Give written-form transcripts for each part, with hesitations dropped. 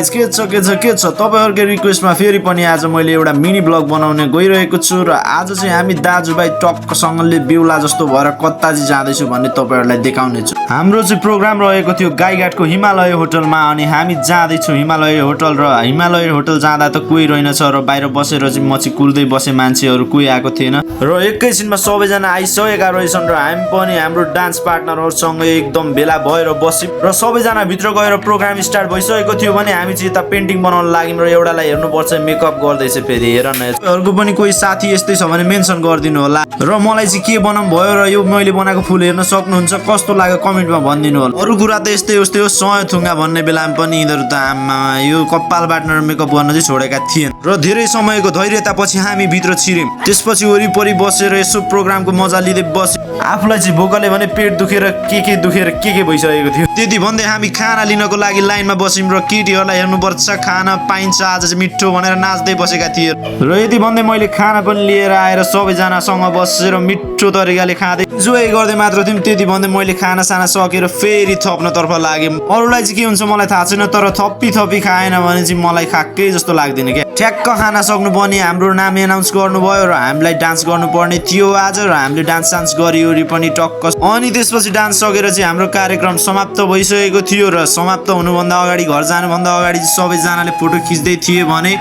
Guys के छ तपाईहरुको रिक्वेस्टमा फेरि पनि आज मैले एउटा मिनी ब्लग बनाउने गइरहेको छु र आज चाहिँ हामी दाजुभाइ टक्कसँगले बेउला जस्तो भएर कता चाहिँ जाँदैछु भन्ने तपाईहरुलाई देखाउने छु। हाम्रो चाहिँ प्रोग्राम रहेको थियो गाईघाटको हिमालय होटलमा अनि हामी जाँदैछौँ हिमालय होटल र हिमालय होटल जाँदा त कोही रहेनछ र बाहिर बसेर चाहिँ म चाहिँ कुल्दै बसे मान्छेहरु कोही आएको थिएन र एकैछिनमा सबैजना आइसकेका रहेछन् र हामी पनि हाम्रो डान्स पार्टनरहरुसँग एकदम भेला भएर बस्यौं र सबैजना भित्र गएर प्रोग्राम स्टार्ट भइसकेको थियो भने हामी चाहिँ यता पेन्टिङ बनाउन लाग्यौं र एउटालाई हेर्नुपर्छ मेकअप गर्दैछ फेरि हेर न अरूको पनि कोही साथी यस्तै छ भने मेन्सन गरिदिनु होला र मलाई चाहिँ के बनाउनु भयो र यो मैले बनाएको फुल हेर्न सक्नुहुन्छ कस्तो लाग्यो कमेन्टमा भनिदिनु होला। अरु कुरा त यस्तै हो सय थुङ्गा भन्ने बेलामा पनि यिनीहरु त आम्मा यो कपाल बाट्न र मेकअप गर्न चाहिँ छोडेका थिएन र धेरै समयको धैर्यतापछि हामी भित्र छिर्यौं। त्यसपछि वरिपरि बसेर यसो प्रोग्रामको मजा लिँदै बसे आफुलाई चाहिँ भोकले भने पेट दुखेर के दुखेर के भइसकेको थियो। त्यति भन्दै हामी खाना लिनको लागि लाइनमा बस्यौं र केटीहरुलाई हेर्नुपर्छ खाना पाइन्छ आज चाहिँ मिठो भनेर नाच्दै बसेका थिए र यति भन्दै मैले खाना पनि लिएर आएर सबैजनासँग बसेर मिठो तरिकाले खाँदै जोय गर्दै मात्र थियौं। त्यति भन्दै मैले खाना साना सकेर फेरि थप्नतर्फ लागे। अरूलाई चाहिँ के हुन्छ मलाई थाहा छैन तर थप्पी खाएन भने चाहिँ मलाई खाक्कै जस्तो लाग्दैन क्या। ठ्याक्क खाना सक्नु पनि हाम्रो नाम एनाउन्स गर्नुभयो र हामीलाई डान्स गर्नुपर्ने थियो आज र हामीले डान्स गरिओरी पनि टक्क अनि त्यसपछि डान्स सकेर चाहिँ हाम्रो कार्यक्रम समाप्त भइसकेको थियो र समाप्त हुनुभन्दा अगाडि घर जानुभन्दा अगाडि सबैजनाले फोटो खिच्दै थिए भने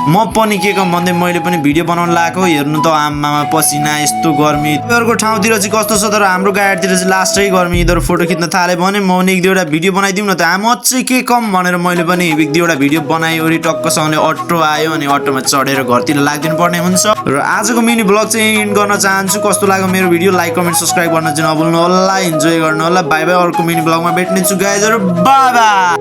म पनि के कम भन्दै मैले पनि भिडियो बनाउन लागेको हेर्नु त आम्मामा पसिना यस्तो गर्मी यिनीहरुको ठाउँतिर चाहिँ कस्तो छ तर हाम्रो गाडीतिर चाहिँ लास्टै गर्मी यिनीहरु फोटो खिच्न थाले भने म एक दुईवटा भिडियो बनाइदिउँ न त अझै के कम भनेर मैले पनि एक दुईवटा भिडियो बनाएओरी टक्कसँगले अटो आयो अनि अटोमा चढेर घरतिर लाग्दिनु पर्ने हुन्छ र आजको मिनी ब्लग चाहिँ एन्ड गर्न चाहन्छु। कस्तो लाग्यो मेरो भिडियो लाइक कमेन्ट सब्स्क्राइब गर्न चाहिँ नभुल्नु होला। इन्जोय गर्नु होला। Bye bye. अर्को मिनी ब्लगमा भेट्ने छु गाइजहरु। Bye bye.